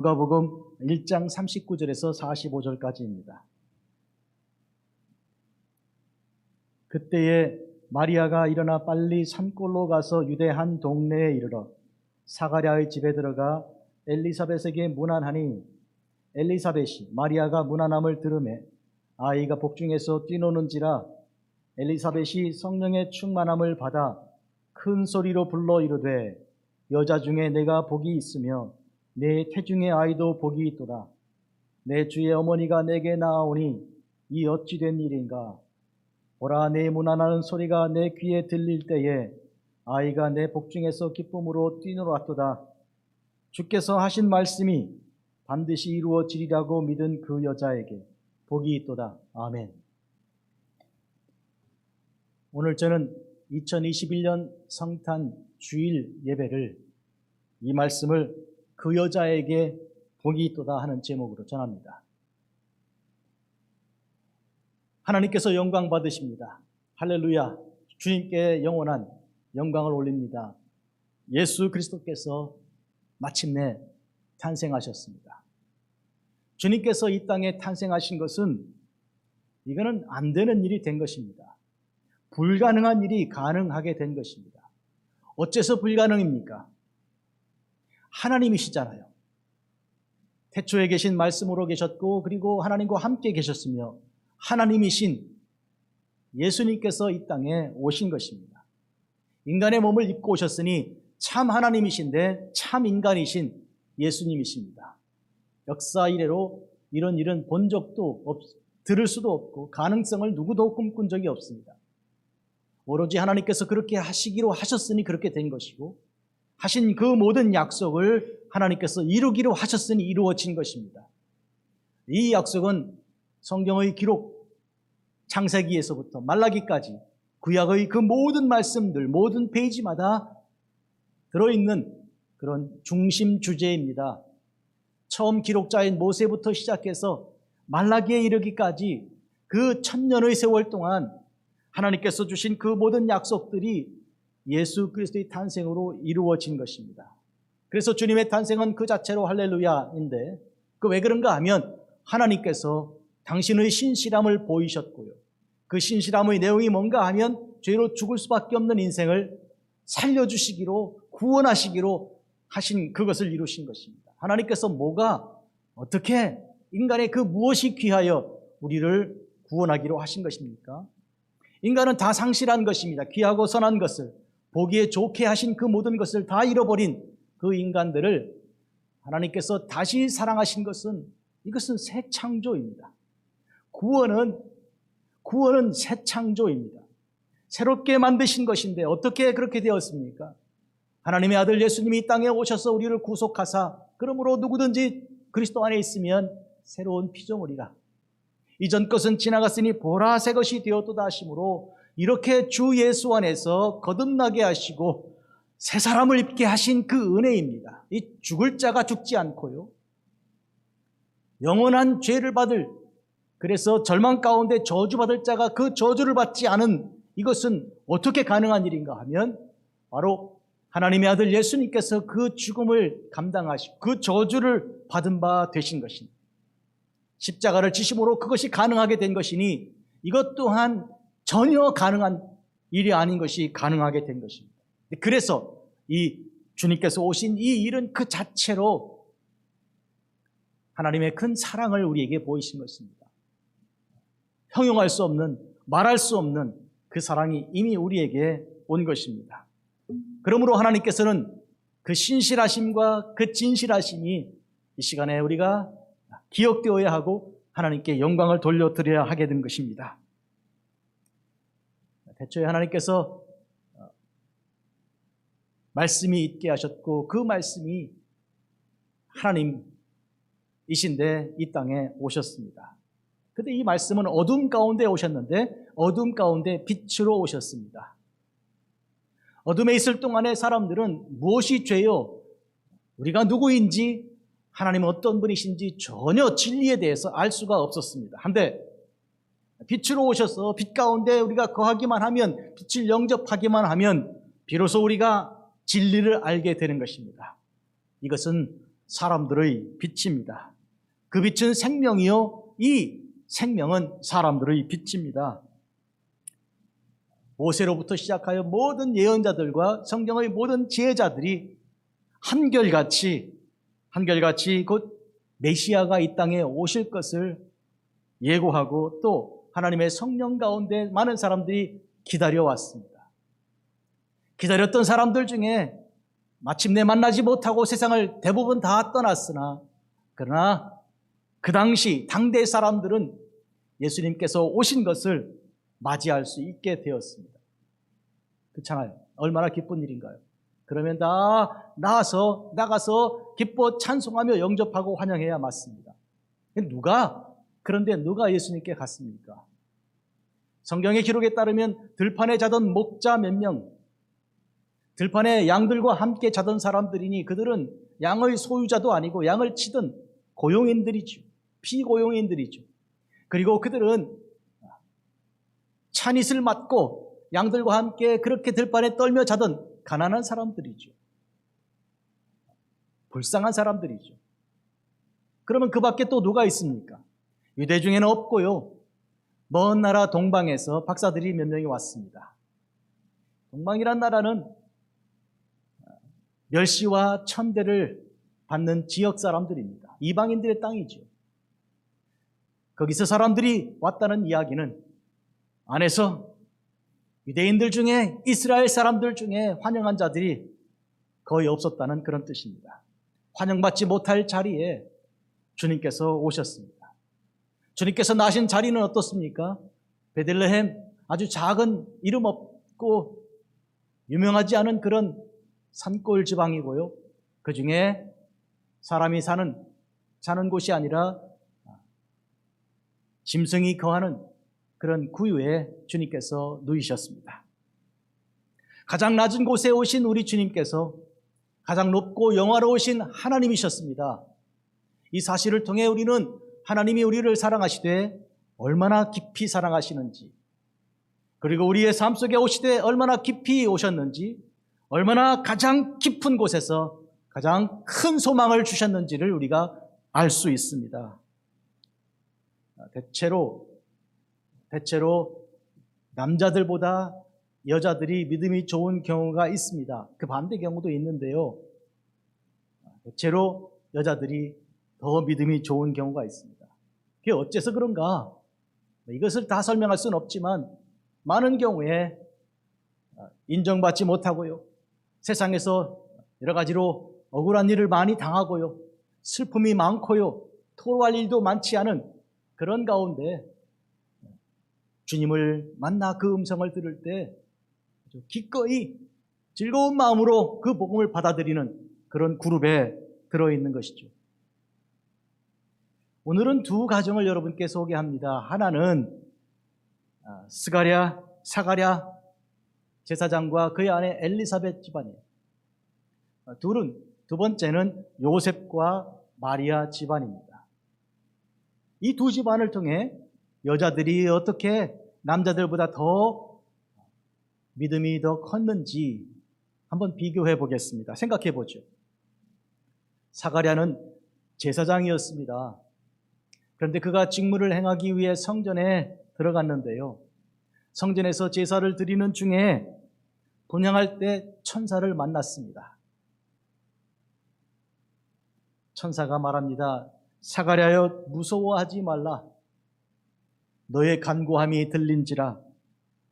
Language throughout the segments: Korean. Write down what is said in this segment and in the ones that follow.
누가복음 1장 39절에서 45절까지입니다. 그때에 마리아가 일어나 빨리 산골로 가서 유대 한 동네에 이르러 사가랴의 집에 들어가 엘리사벳에게 문안하니 엘리사벳이 마리아가 문안함을 들으매 아이가 복중에서 뛰노는지라 엘리사벳이 성령의 충만함을 받아 큰 소리로 불러 이르되 여자 중에 내가 복이 있으며 내 태중의 아이도 복이 있도다. 내 주의 어머니가 내게 나아오니 이 어찌 된 일인가. 보라, 내 문안하는 소리가 내 귀에 들릴 때에 아이가 내 복중에서 기쁨으로 뛰놀았도다. 주께서 하신 말씀이 반드시 이루어지리라고 믿은 그 여자에게 복이 있도다. 아멘. 오늘 저는 2021년 성탄 주일 예배를 이 말씀을 그 여자에게 복이 있도다 하는 제목으로 전합니다. 하나님께서 영광 받으십니다. 할렐루야. 주님께 영원한 영광을 올립니다. 예수 그리스도께서 마침내 탄생하셨습니다. 주님께서 이 땅에 탄생하신 것은 이거는 안 되는 일이 된 것입니다. 불가능한 일이 가능하게 된 것입니다. 어째서 불가능입니까? 하나님이시잖아요. 태초에 계신 말씀으로 계셨고 그리고 하나님과 함께 계셨으며 하나님이신 예수님께서 이 땅에 오신 것입니다. 인간의 몸을 입고 오셨으니 참 하나님이신데 참 인간이신 예수님이십니다. 역사 이래로 이런 일은 본 적도 들을 수도 없고 가능성을 누구도 꿈꾼 적이 없습니다. 오로지 하나님께서 그렇게 하시기로 하셨으니 그렇게 된 것이고 하신 그 모든 약속을 하나님께서 이루기로 하셨으니 이루어진 것입니다. 이 약속은 성경의 기록 창세기에서부터 말라기까지 구약의 그 모든 말씀들 모든 페이지마다 들어있는 그런 중심 주제입니다. 처음 기록자인 모세부터 시작해서 말라기에 이르기까지 그 1000년의 세월 동안 하나님께서 주신 그 모든 약속들이 예수 그리스도의 탄생으로 이루어진 것입니다. 그래서 주님의 탄생은 그 자체로 할렐루야인데 그 왜 그런가 하면 하나님께서 당신의 신실함을 보이셨고요. 그 신실함의 내용이 뭔가 하면 죄로 죽을 수밖에 없는 인생을 살려주시기로 구원하시기로 하신 그것을 이루신 것입니다. 하나님께서 뭐가 어떻게 인간의 그 무엇이 귀하여 우리를 구원하기로 하신 것입니까? 인간은 다 상실한 것입니다. 귀하고 선한 것을 보기에 좋게 하신 그 모든 것을 다 잃어버린 그 인간들을 하나님께서 다시 사랑하신 것은 이것은 새 창조입니다. 구원은 새 창조입니다. 새롭게 만드신 것인데 어떻게 그렇게 되었습니까? 하나님의 아들 예수님이 이 땅에 오셔서 우리를 구속하사 그러므로 누구든지 그리스도 안에 있으면 새로운 피조물이라. 이전 것은 지나갔으니 보라 새 것이 되었도다 하심으로 이렇게 주 예수 안에서 거듭나게 하시고 새 사람을 입게 하신 그 은혜입니다. 이 죽을 자가 죽지 않고요. 영원한 죄를 받을 그래서 절망 가운데 저주받을 자가 그 저주를 받지 않은 이것은 어떻게 가능한 일인가 하면 바로 하나님의 아들 예수님께서 그 죽음을 감당하시고 그 저주를 받은 바 되신 것입니다. 십자가를 지심으로 그것이 가능하게 된 것이니 이것 또한 전혀 가능한 일이 아닌 것이 가능하게 된 것입니다. 그래서 이 주님께서 오신 이 일은 그 자체로 하나님의 큰 사랑을 우리에게 보이신 것입니다. 형용할 수 없는 말할 수 없는 그 사랑이 이미 우리에게 온 것입니다. 그러므로 하나님께서는 그 신실하심과 그 진실하심이 이 시간에 우리가 기억되어야 하고 하나님께 영광을 돌려드려야 하게 된 것입니다. 대초에 하나님께서 말씀이 있게 하셨고 그 말씀이 하나님이신데 이 땅에 오셨습니다. 그런데 이 말씀은 어둠 가운데 오셨는데 어둠 가운데 빛으로 오셨습니다. 어둠에 있을 동안에 사람들은 무엇이 죄요? 우리가 누구인지 하나님은 어떤 분이신지 전혀 진리에 대해서 알 수가 없었습니다. 한데 빛으로 오셔서 빛 가운데 우리가 거하기만 하면 빛을 영접하기만 하면 비로소 우리가 진리를 알게 되는 것입니다. 이것은 사람들의 빛입니다. 그 빛은 생명이요, 이 생명은 사람들의 빛입니다. 모세로부터 시작하여 모든 예언자들과 성경의 모든 지혜자들이 한결같이 곧 메시아가 이 땅에 오실 것을 예고하고 또 하나님의 성령 가운데 많은 사람들이 기다려왔습니다. 기다렸던 사람들 중에 마침내 만나지 못하고 세상을 대부분 다 떠났으나 그러나 그 당시 당대 사람들은 예수님께서 오신 것을 맞이할 수 있게 되었습니다. 그렇잖아요. 얼마나 기쁜 일인가요? 그러면 다 나가서 기뻐 찬송하며 영접하고 환영해야 맞습니다. 그런데 누가 예수님께 갔습니까? 성경의 기록에 따르면 들판에 자던 목자 몇 명, 들판에 양들과 함께 자던 사람들이니 그들은 양의 소유자도 아니고 양을 치던 고용인들이죠. 피고용인들이죠. 그리고 그들은 찬잇을 맞고 양들과 함께 그렇게 들판에 떨며 자던 가난한 사람들이죠. 불쌍한 사람들이죠. 그러면 그 밖에 또 누가 있습니까? 유대 중에는 없고요. 먼 나라 동방에서 박사들이 몇 명이 왔습니다. 동방이란 나라는 멸시와 천대를 받는 지역 사람들입니다. 이방인들의 땅이죠. 거기서 사람들이 왔다는 이야기는 안에서 유대인들 중에 이스라엘 사람들 중에 환영한 자들이 거의 없었다는 그런 뜻입니다. 환영받지 못할 자리에 주님께서 오셨습니다. 주님께서 나신 자리는 어떻습니까? 베들레헴, 아주 작은 이름 없고 유명하지 않은 그런 산골 지방이고요. 그 중에 사람이 사는 곳이 아니라 짐승이 거하는 그런 구유에 주님께서 누이셨습니다. 가장 낮은 곳에 오신 우리 주님께서 가장 높고 영화로우신 하나님이셨습니다. 이 사실을 통해 우리는 하나님이 우리를 사랑하시되 얼마나 깊이 사랑하시는지, 그리고 우리의 삶 속에 오시되 얼마나 깊이 오셨는지, 얼마나 가장 깊은 곳에서 가장 큰 소망을 주셨는지를 우리가 알 수 있습니다. 대체로 남자들보다 여자들이 믿음이 좋은 경우가 있습니다. 그 반대 경우도 있는데요. 대체로 여자들이 더 믿음이 좋은 경우가 있습니다. 그게 어째서 그런가? 이것을 다 설명할 수는 없지만 많은 경우에 인정받지 못하고요. 세상에서 여러 가지로 억울한 일을 많이 당하고요. 슬픔이 많고요. 토로할 일도 많지 않은 그런 가운데 주님을 만나 그 음성을 들을 때 기꺼이 즐거운 마음으로 그 복음을 받아들이는 그런 그룹에 들어있는 것이죠. 오늘은 두 가정을 여러분께 소개합니다. 하나는 사가랴 제사장과 그의 아내 엘리사벳 집안이에요. 두 번째는 요셉과 마리아 집안입니다. 이 두 집안을 통해 여자들이 어떻게 남자들보다 더 믿음이 더 컸는지 한번 비교해 보겠습니다. 생각해 보죠. 사가랴는 제사장이었습니다. 그런데 그가 직무를 행하기 위해 성전에 들어갔는데요. 성전에서 제사를 드리는 중에 분향할 때 천사를 만났습니다. 천사가 말합니다. 사가랴여 무서워하지 말라. 너의 간구함이 들린지라.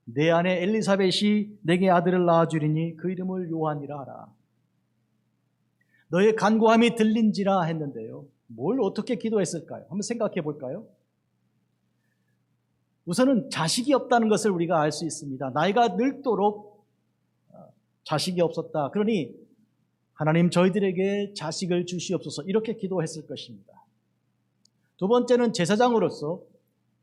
내 아내 엘리사벳이 내게 아들을 낳아주리니 그 이름을 요한이라 하라. 너의 간구함이 들린지라 했는데요. 뭘 어떻게 기도했을까요? 한번 생각해 볼까요? 우선은 자식이 없다는 것을 우리가 알 수 있습니다. 나이가 늙도록 자식이 없었다. 그러니 하나님 저희들에게 자식을 주시옵소서 이렇게 기도했을 것입니다. 두 번째는 제사장으로서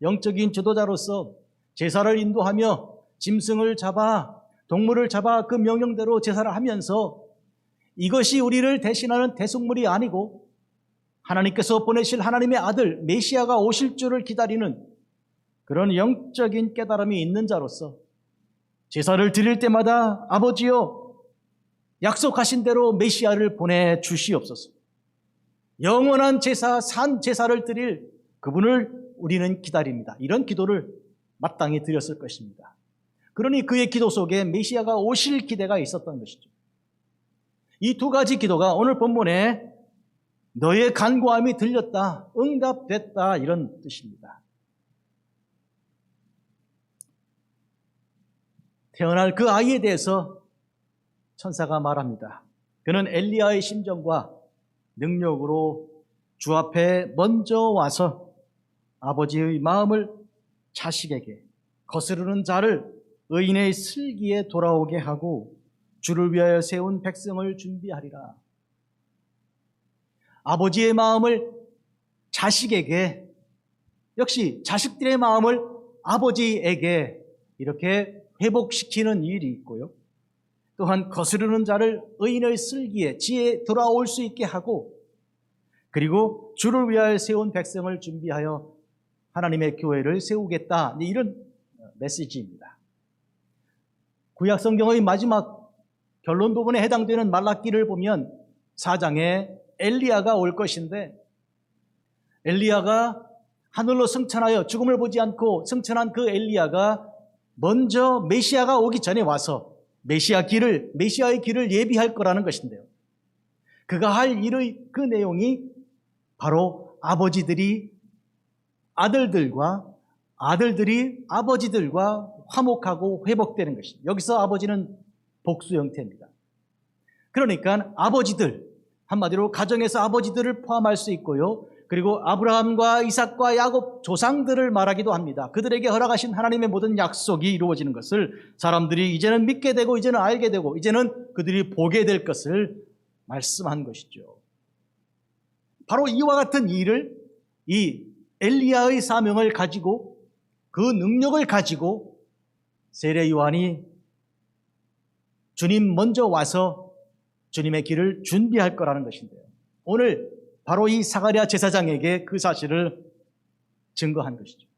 영적인 지도자로서 제사를 인도하며 짐승을 잡아 동물을 잡아 그 명령대로 제사를 하면서 이것이 우리를 대신하는 대속물이 아니고 하나님께서 보내실 하나님의 아들 메시아가 오실 줄을 기다리는 그런 영적인 깨달음이 있는 자로서 제사를 드릴 때마다 아버지여 약속하신 대로 메시아를 보내주시옵소서. 영원한 제사, 산 제사를 드릴 그분을 우리는 기다립니다. 이런 기도를 마땅히 드렸을 것입니다. 그러니 그의 기도 속에 메시아가 오실 기대가 있었던 것이죠. 이 두 가지 기도가 오늘 본문에 너의 간구함이 들렸다, 응답됐다 이런 뜻입니다. 태어날 그 아이에 대해서 천사가 말합니다. 그는 엘리야의 심정과 능력으로 주 앞에 먼저 와서 아버지의 마음을 자식에게, 거스르는 자를 의인의 슬기에 돌아오게 하고 주를 위하여 세운 백성을 준비하리라. 아버지의 마음을 자식에게, 역시 자식들의 마음을 아버지에게 이렇게 회복시키는 일이 있고요. 또한 거스르는 자를 의인의 슬기에, 지혜에 돌아올 수 있게 하고, 그리고 주를 위하여 세운 백성을 준비하여 하나님의 교회를 세우겠다. 이런 메시지입니다. 구약 성경의 마지막 결론 부분에 해당되는 말라기를 보면 4장에 엘리야가 올 것인데, 엘리야가 하늘로 승천하여 죽음을 보지 않고 승천한 그 엘리야가 먼저 메시아가 오기 전에 와서 메시아의 길을 예비할 거라는 것인데요. 그가 할 일의 그 내용이 바로 아버지들이 아들들과 아들들이 아버지들과 화목하고 회복되는 것입니다. 여기서 아버지는 복수 형태입니다. 그러니까 아버지들, 한마디로 가정에서 아버지들을 포함할 수 있고요. 그리고 아브라함과 이삭과 야곱 조상들을 말하기도 합니다. 그들에게 허락하신 하나님의 모든 약속이 이루어지는 것을 사람들이 이제는 믿게 되고 이제는 알게 되고 이제는 그들이 보게 될 것을 말씀한 것이죠. 바로 이와 같은 일을 이 엘리야의 사명을 가지고 그 능력을 가지고 세례 요한이 주님 먼저 와서 주님의 길을 준비할 거라는 것인데요. 오늘 바로 이 사가랴 제사장에게 그 사실을 증거한 것이죠.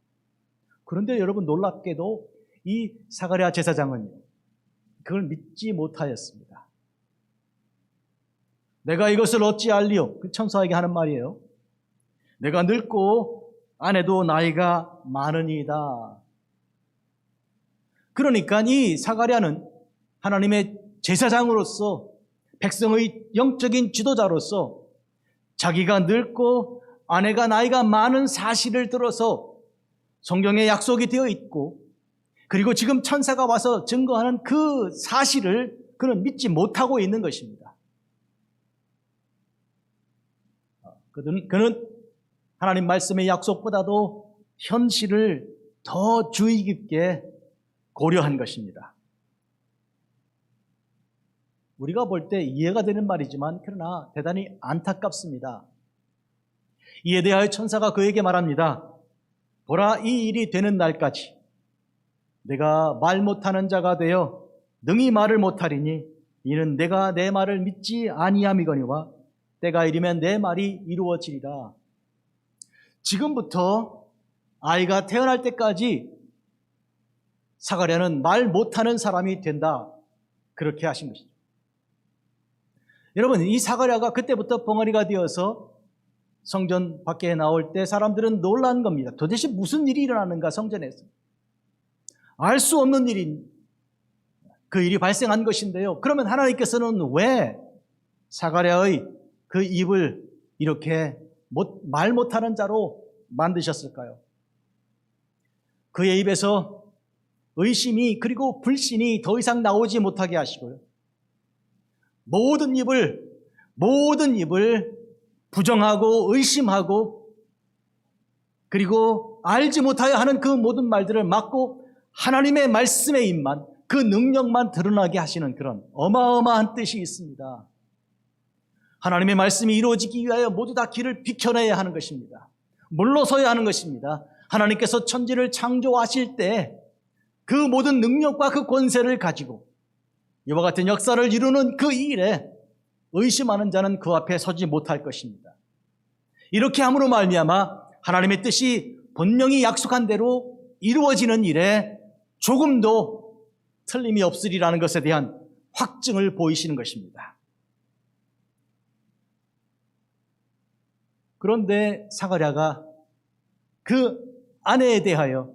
그런데 여러분 놀랍게도 이 사가랴 제사장은요, 그걸 믿지 못하였습니다. 내가 이것을 어찌 알리오? 그 천사에게 하는 말이에요. 내가 늙고 아내도 나이가 많으니이다. 그러니까 이 사가랴는 하나님의 제사장으로서 백성의 영적인 지도자로서 자기가 늙고 아내가 나이가 많은 사실을 들어서 성경에 약속이 되어 있고, 그리고 지금 천사가 와서 증거하는 그 사실을 그는 믿지 못하고 있는 것입니다. 그는 하나님 말씀의 약속보다도 현실을 더 주의 깊게 고려한 것입니다. 우리가 볼 때 이해가 되는 말이지만 그러나 대단히 안타깝습니다. 이에 대하여 천사가 그에게 말합니다. 보라, 이 일이 되는 날까지 내가 말 못하는 자가 되어 능히 말을 못하리니 이는 내가 내 말을 믿지 아니함이거니와 때가 이르면 내 말이 이루어지리라. 지금부터 아이가 태어날 때까지 사가랴는 말 못하는 사람이 된다. 그렇게 하신 것이죠. 여러분, 이 사가랴가 그때부터 벙어리가 되어서 성전 밖에 나올 때 사람들은 놀란 겁니다. 도대체 무슨 일이 일어나는가 성전에서. 알 수 없는 일인 그 일이 발생한 것인데요. 그러면 하나님께서는 왜 사가랴의 그 입을 이렇게 말 못하는 자로 만드셨을까요? 그의 입에서 의심이 그리고 불신이 더 이상 나오지 못하게 하시고요. 모든 입을 부정하고 의심하고 그리고 알지 못하여 하는 그 모든 말들을 막고 하나님의 말씀의 입만, 그 능력만 드러나게 하시는 그런 어마어마한 뜻이 있습니다. 하나님의 말씀이 이루어지기 위하여 모두 다 길을 비켜내야 하는 것입니다. 물러서야 하는 것입니다. 하나님께서 천지를 창조하실 때 그 모든 능력과 그 권세를 가지고 이와 같은 역사를 이루는 그 일에 의심하는 자는 그 앞에 서지 못할 것입니다. 이렇게 함으로 말미암아 하나님의 뜻이 분명히 약속한 대로 이루어지는 일에 조금도 틀림이 없으리라는 것에 대한 확증을 보이시는 것입니다. 그런데 사가랴가 그 아내에 대하여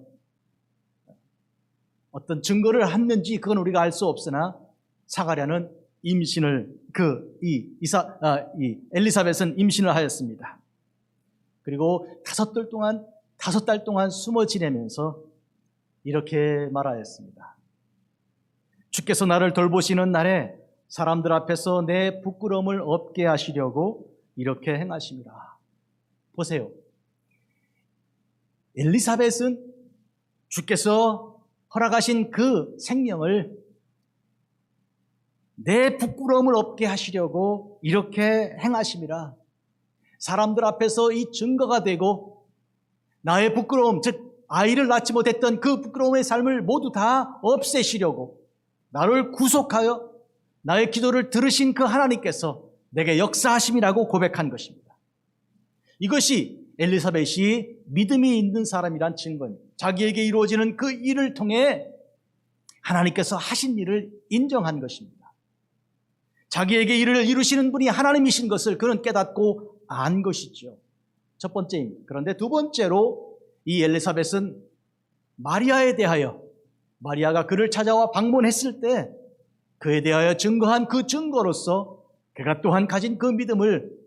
어떤 증거를 했는지 그건 우리가 알 수 없으나 사가랴는 임신을 엘리사벳은 임신을 하였습니다. 그리고 5달 동안 숨어 지내면서 이렇게 말하였습니다. 주께서 나를 돌보시는 날에 사람들 앞에서 내 부끄러움을 없게 하시려고 이렇게 행하심이라. 보세요. 엘리사벳은 주께서 허락하신 그 생명을 내 부끄러움을 없게 하시려고 이렇게 행하심이라. 사람들 앞에서 이 증거가 되고 나의 부끄러움, 즉 아이를 낳지 못했던 그 부끄러움의 삶을 모두 다 없애시려고 나를 구속하여 나의 기도를 들으신 그 하나님께서 내게 역사하심이라고 고백한 것입니다. 이것이 엘리사벳이 믿음이 있는 사람이란 증거입니다. 자기에게 이루어지는 그 일을 통해 하나님께서 하신 일을 인정한 것입니다. 자기에게 일을 이루시는 분이 하나님이신 것을 그는 깨닫고 안 것이죠. 첫 번째입니다. 그런데 두 번째로 이 엘리사벳은 마리아에 대하여, 마리아가 그를 찾아와 방문했을 때 그에 대하여 증거한 그 증거로서 그가 또한 가진 그 믿음을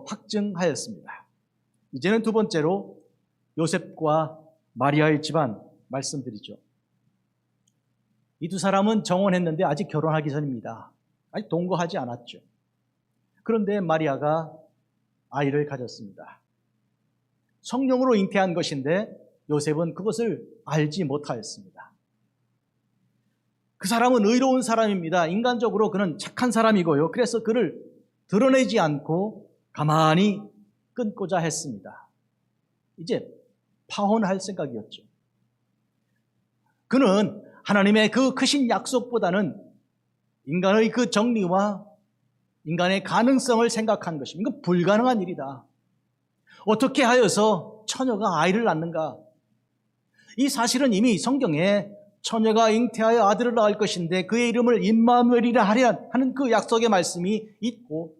확증하였습니다. 이제는 두 번째로 요셉과 마리아의 집안 말씀드리죠. 이 두 사람은 정혼했는데 아직 결혼하기 전입니다. 아직 동거하지 않았죠. 그런데 마리아가 아이를 가졌습니다. 성령으로 잉태한 것인데 요셉은 그것을 알지 못하였습니다. 그 사람은 의로운 사람입니다. 인간적으로 그는 착한 사람이고요. 그래서 그를 드러내지 않고 가만히 끊고자 했습니다. 이제 파혼할 생각이었죠. 그는 하나님의 그 크신 약속보다는 인간의 그 정리와 인간의 가능성을 생각한 것입니다. 이건 불가능한 일이다. 어떻게 하여서 처녀가 아이를 낳는가? 이 사실은 이미 성경에 처녀가 잉태하여 아들을 낳을 것인데 그의 이름을 임마누엘이라 하려 하는 그 약속의 말씀이 있고,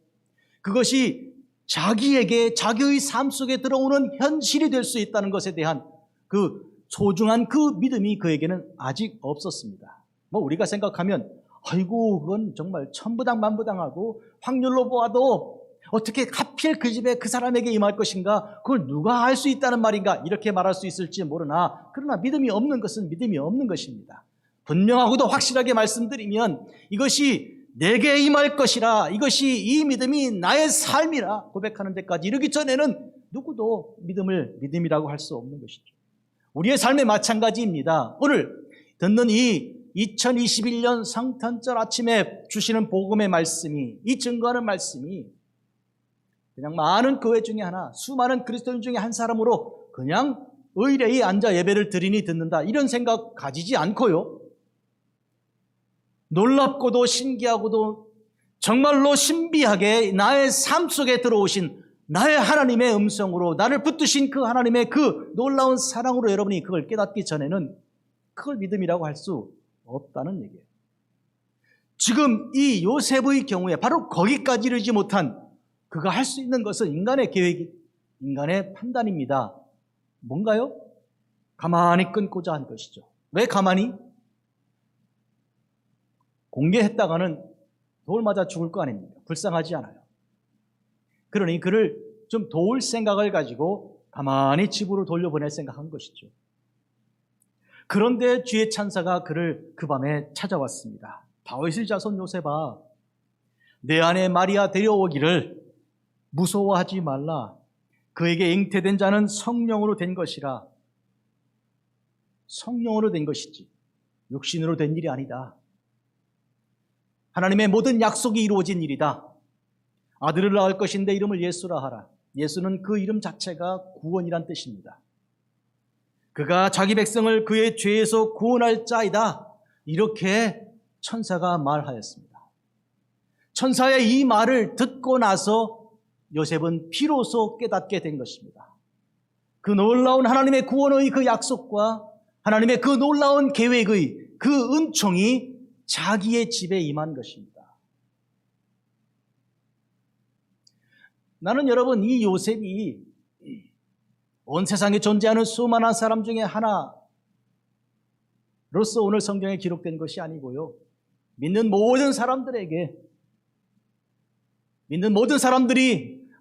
그것이 자기에게 자기의 삶 속에 들어오는 현실이 될 수 있다는 것에 대한 그 소중한 그 믿음이 그에게는 아직 없었습니다. 우리가 생각하면 아이고 그건 정말 천부당만부당하고 확률로 보아도 어떻게 하필 그 집에 그 사람에게 임할 것인가, 그걸 누가 알 수 있다는 말인가, 이렇게 말할 수 있을지 모르나, 그러나 믿음이 없는 것은 믿음이 없는 것입니다. 분명하고도 확실하게 말씀드리면 이것이 내게 임할 것이라, 이것이 이 믿음이 나의 삶이라 고백하는 데까지 이르기 전에는 누구도 믿음이라고 할 수 없는 것이죠. 우리의 삶에 마찬가지입니다. 오늘 듣는 이 2021년 성탄절 아침에 주시는 복음의 말씀이, 이 증거하는 말씀이 그냥 많은 교회 중에 하나, 수많은 그리스도인 중에 한 사람으로 그냥 의례히 앉아 예배를 드리니 듣는다, 이런 생각 가지지 않고요, 놀랍고도 신기하고도 정말로 신비하게 나의 삶 속에 들어오신 나의 하나님의 음성으로 나를 붙드신 그 하나님의 그 놀라운 사랑으로 여러분이 그걸 깨닫기 전에는 그걸 믿음이라고 할 수 없다는 얘기예요. 지금 이 요셉의 경우에 바로 거기까지 이르지 못한 그가 할 수 있는 것은 인간의 계획, 인간의 판단입니다. 뭔가요? 가만히 끊고자 한 것이죠. 왜 가만히? 공개했다가는 돌 맞아 죽을 거 아닙니까? 불쌍하지 않아요. 그러니 그를 좀 도울 생각을 가지고 가만히 집으로 돌려보낼 생각한 것이죠. 그런데 주의 찬사가 그를 그 밤에 찾아왔습니다. 다윗의 자손 요셉아, 내 아내 마리아 데려오기를 무서워하지 말라. 그에게 잉태된 자는 성령으로 된 것이라. 성령으로 된 것이지 육신으로 된 일이 아니다. 하나님의 모든 약속이 이루어진 일이다. 아들을 낳을 것인데 이름을 예수라 하라. 예수는 그 이름 자체가 구원이란 뜻입니다. 그가 자기 백성을 그의 죄에서 구원할 자이다. 이렇게 천사가 말하였습니다. 천사의 이 말을 듣고 나서 요셉은 비로소 깨닫게 된 것입니다. 그 놀라운 하나님의 구원의 그 약속과 하나님의 그 놀라운 계획의 그 은총이 자기의 집에 임한 것입니다. 나는 여러분 이 요셉이 온 세상에 존재하는 수많은 사람 중에 하나로서 오늘 성경에 기록된 것이 아니고요. 믿는 모든 사람들이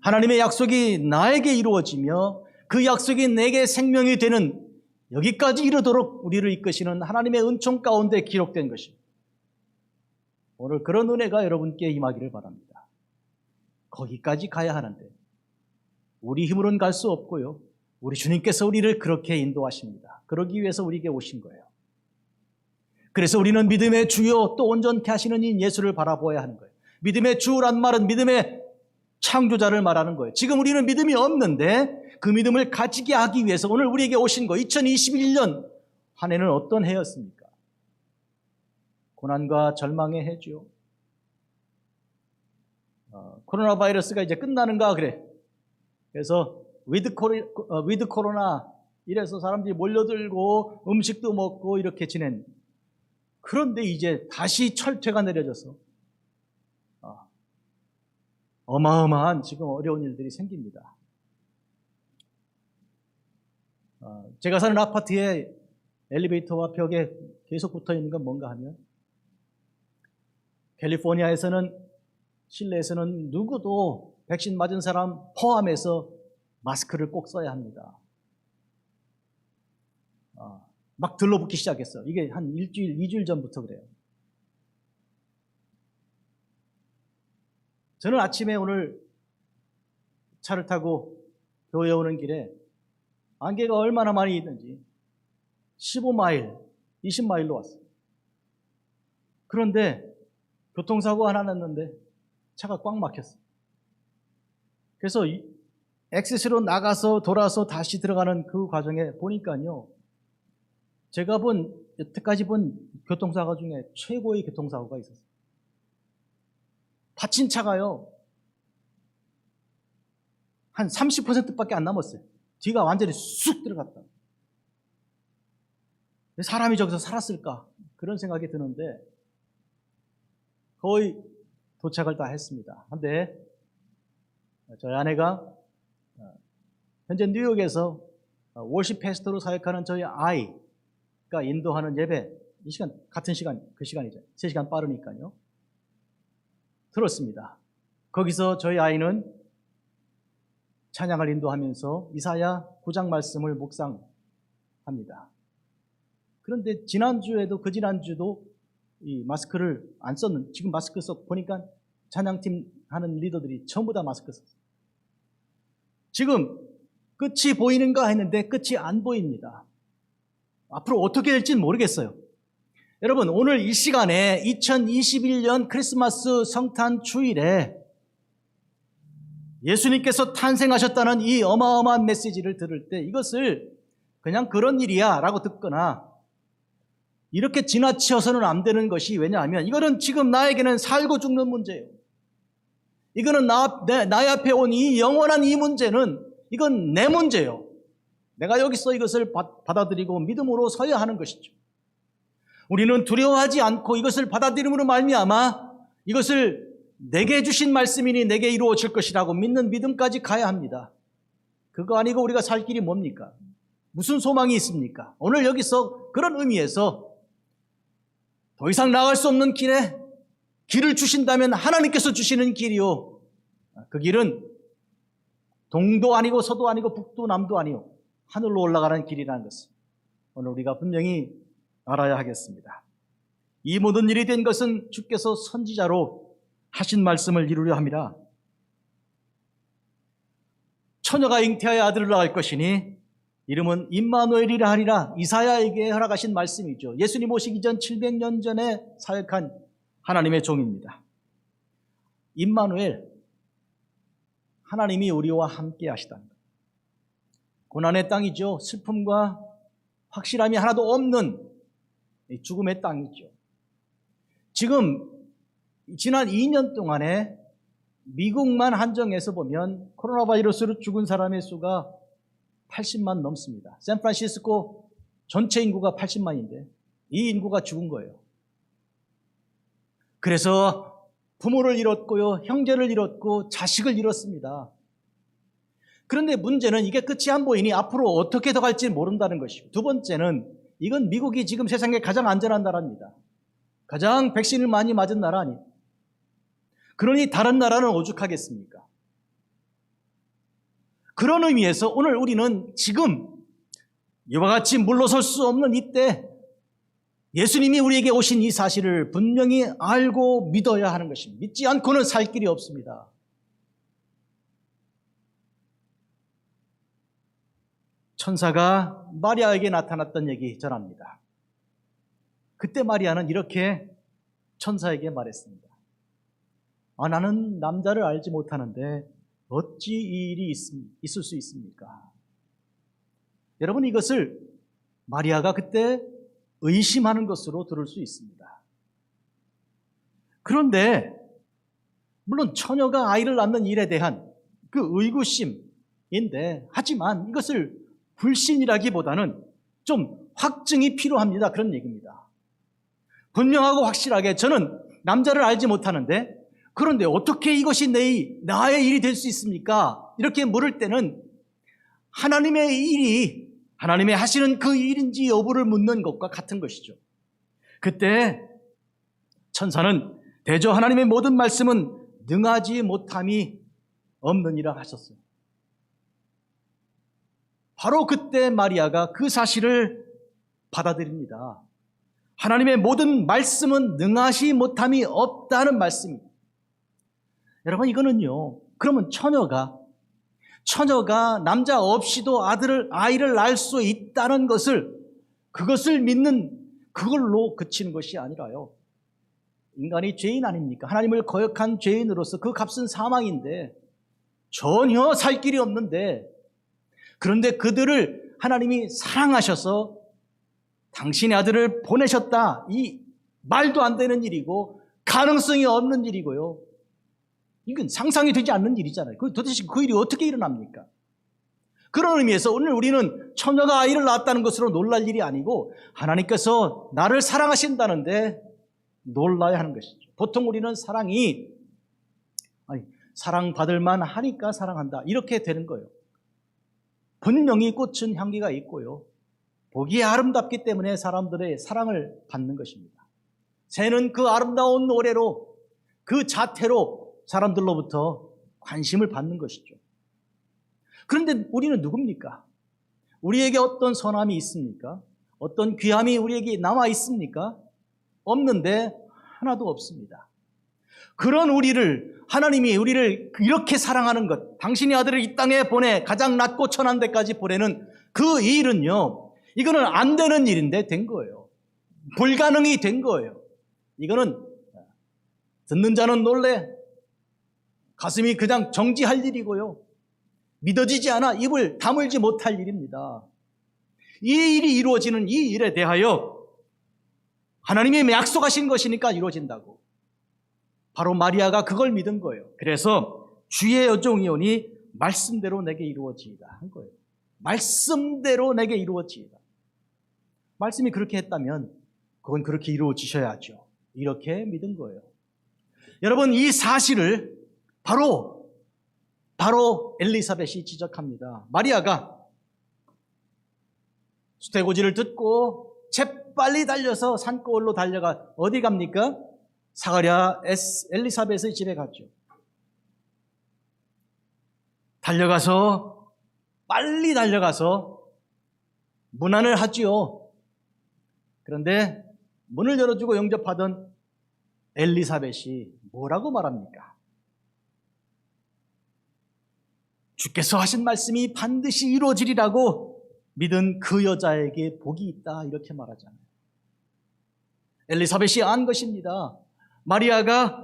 하나님의 약속이 나에게 이루어지며 그 약속이 내게 생명이 되는 여기까지 이르도록 우리를 이끄시는 하나님의 은총 가운데 기록된 것입니다. 오늘 그런 은혜가 여러분께 임하기를 바랍니다. 거기까지 가야 하는데 우리 힘으로는 갈 수 없고요. 우리 주님께서 우리를 그렇게 인도하십니다. 그러기 위해서 우리에게 오신 거예요. 그래서 우리는 믿음의 주요 또 온전케 하시는 이 예수를 바라보아야 하는 거예요. 믿음의 주란 말은 믿음의 창조자를 말하는 거예요. 지금 우리는 믿음이 없는데 그 믿음을 가지게 하기 위해서 오늘 우리에게 오신 거 2021년 한 해는 어떤 해였습니까? 고난과 절망의 해죠. 코로나 바이러스가 이제 끝나는가 그래. 그래서 위드 코로나 이래서 사람들이 몰려들고 음식도 먹고 이렇게 지낸. 그런데 이제 다시 철퇴가 내려져서 어마어마한 지금 어려운 일들이 생깁니다. 제가 사는 아파트에 엘리베이터와 벽에 계속 붙어 있는 건 뭔가 하면 캘리포니아에서는 실내에서는 누구도 백신 맞은 사람 포함해서 마스크를 꼭 써야 합니다. 막 들러붙기 시작했어요. 이게 한 일주일, 2주일 전부터 그래요. 저는 아침에 오늘 차를 타고 교회에 오는 길에 안개가 얼마나 많이 있는지 15마일, 20마일로 왔어요. 그런데 교통사고가 하나 났는데 차가 꽉 막혔어요. 그래서 엑시스로 나가서 돌아서 다시 들어가는 그 과정에 보니까요. 제가 여태까지 본 교통사고 중에 최고의 교통사고가 있었어요. 다친 차가요. 한 30%밖에 안 남았어요. 뒤가 완전히 쑥 들어갔다. 사람이 저기서 살았을까? 그런 생각이 드는데 거의 도착을 다 했습니다. 근데 저희 아내가 현재 뉴욕에서 월십 패스터로 사역하는 저희 아이가 인도하는 예배, 이 시간, 같은 시간, 그 시간이죠. 3시간 빠르니까요. 들었습니다. 거기서 저희 아이는 찬양을 인도하면서 이사야 9장 말씀을 묵상합니다. 그런데 지난주에도 그 지난주도 이 마스크를 안 썼는, 지금 마스크 써 보니까 찬양팀 하는 리더들이 전부 다 마스크 썼어요. 지금 끝이 보이는가 했는데 끝이 안 보입니다. 앞으로 어떻게 될지는 모르겠어요. 여러분, 오늘 이 시간에 2021년 크리스마스 성탄 주일에 예수님께서 탄생하셨다는 이 어마어마한 메시지를 들을 때 이것을 그냥 그런 일이야 라고 듣거나 이렇게 지나치어서는 안 되는 것이, 왜냐하면 이거는 지금 나에게는 살고 죽는 문제예요. 이거는 나의 앞에 온 이 영원한 이 문제는 이건 내 문제예요. 내가 여기서 이것을 받아들이고 믿음으로 서야 하는 것이죠. 우리는 두려워하지 않고 이것을 받아들임으로 말미암아 이것을 내게 주신 말씀이니 내게 이루어질 것이라고 믿는 믿음까지 가야 합니다. 그거 아니고 우리가 살 길이 뭡니까? 무슨 소망이 있습니까? 오늘 여기서 그런 의미에서 더 이상 나아갈 수 없는 길에 길을 주신다면 하나님께서 주시는 길이요. 그 길은 동도 아니고 서도 아니고 북도 남도 아니고 하늘로 올라가는 길이라는 것을 오늘 우리가 분명히 알아야 하겠습니다. 이 모든 일이 된 것은 주께서 선지자로 하신 말씀을 이루려 함이라. 처녀가 잉태하여 아들을 낳을 것이니 이름은 임마누엘이라 하리라. 이사야에게 허락하신 말씀이죠. 예수님 오시기 전 700년 전에 사역한 하나님의 종입니다. 임마누엘, 하나님이 우리와 함께 하시다는 것. 고난의 땅이죠. 슬픔과 확실함이 하나도 없는 죽음의 땅이죠. 지금 지난 2년 동안에 미국만 한정해서 보면 코로나 바이러스로 죽은 사람의 수가 80만 넘습니다. 샌프란시스코 전체 인구가 80만인데 이 인구가 죽은 거예요. 그래서 부모를 잃었고요, 형제를 잃었고 자식을 잃었습니다. 그런데 문제는 이게 끝이 안 보이니 앞으로 어떻게 더 갈지 모른다는 것이고, 두 번째는 이건 미국이 지금 세상에 가장 안전한 나라입니다. 가장 백신을 많이 맞은 나라 아니에요. 그러니 다른 나라는 오죽하겠습니까? 그런 의미에서 오늘 우리는 지금 이와 같이 물러설 수 없는 이때 예수님이 우리에게 오신 이 사실을 분명히 알고 믿어야 하는 것입니다. 믿지 않고는 살 길이 없습니다. 천사가 마리아에게 나타났던 얘기 전합니다. 그때 마리아는 이렇게 천사에게 말했습니다. 나는 남자를 알지 못하는데 어찌 이 일이 있을 수 있습니까? 여러분, 이것을 마리아가 그때 의심하는 것으로 들을 수 있습니다. 그런데 물론 처녀가 아이를 낳는 일에 대한 그 의구심인데, 하지만 이것을 불신이라기보다는 좀 확증이 필요합니다. 그런 얘기입니다. 분명하고 확실하게 저는 남자를 알지 못하는데, 그런데 어떻게 이것이 나의 일이 될 수 있습니까? 이렇게 물을 때는 하나님의 일이, 하나님의 하시는 그 일인지 여부를 묻는 것과 같은 것이죠. 그때 천사는 대저 하나님의 모든 말씀은 능하지 못함이 없느니라 하셨어요. 바로 그때 마리아가 그 사실을 받아들입니다. 하나님의 모든 말씀은 능하시 못함이 없다는 말씀입니다. 여러분, 이거는요, 그러면 처녀가 남자 없이도 아이를 낳을 수 있다는 그것을 믿는 그걸로 그치는 것이 아니라요. 인간이 죄인 아닙니까? 하나님을 거역한 죄인으로서 그 값은 사망인데 전혀 살 길이 없는데, 그런데 그들을 하나님이 사랑하셔서 당신의 아들을 보내셨다. 이 말도 안 되는 일이고 가능성이 없는 일이고요. 이건 상상이 되지 않는 일이잖아요. 도대체 그 일이 어떻게 일어납니까? 그런 의미에서 오늘 우리는 처녀가 아이를 낳았다는 것으로 놀랄 일이 아니고 하나님께서 나를 사랑하신다는데 놀라야 하는 것이죠. 보통 우리는 사랑받을 만하니까 사랑한다, 이렇게 되는 거예요. 분명히 꽃은 향기가 있고요, 보기에 아름답기 때문에 사람들의 사랑을 받는 것입니다. 새는 그 아름다운 노래로, 그 자태로 사람들로부터 관심을 받는 것이죠. 그런데 우리는 누굽니까? 우리에게 어떤 선함이 있습니까? 어떤 귀함이 우리에게 남아 있습니까? 없는데 하나도 없습니다. 그런 하나님이 우리를 이렇게 사랑하는 것, 당신의 아들을 이 땅에 보내 가장 낮고 천한 데까지 보내는 그 일은요, 이거는 안 되는 일인데 된 거예요. 불가능이 된 거예요. 이거는 듣는 자는 놀래, 가슴이 그냥 정지할 일이고요, 믿어지지 않아 입을 다물지 못할 일입니다. 이 일이 이루어지는 이 일에 대하여 하나님이 약속하신 것이니까 이루어진다고. 바로 마리아가 그걸 믿은 거예요. 그래서 주의 여종이오니 말씀대로 내게 이루어지이다 한 거예요. 말씀대로 내게 이루어지이다. 말씀이 그렇게 했다면 그건 그렇게 이루어지셔야죠. 이렇게 믿은 거예요. 여러분, 이 사실을 바로 엘리사벳이 지적합니다. 마리아가 수태고지를 듣고 재빨리 달려서 산골로 달려가 어디 갑니까? 사가랴 엘리사벳의 집에 갔죠. 빨리 달려가서 문안을 하지요. 그런데 문을 열어주고 영접하던 엘리사벳이 뭐라고 말합니까? 주께서 하신 말씀이 반드시 이루어지리라고 믿은 그 여자에게 복이 있다, 이렇게 말하잖아요. 엘리사벳이 안 것입니다. 마리아가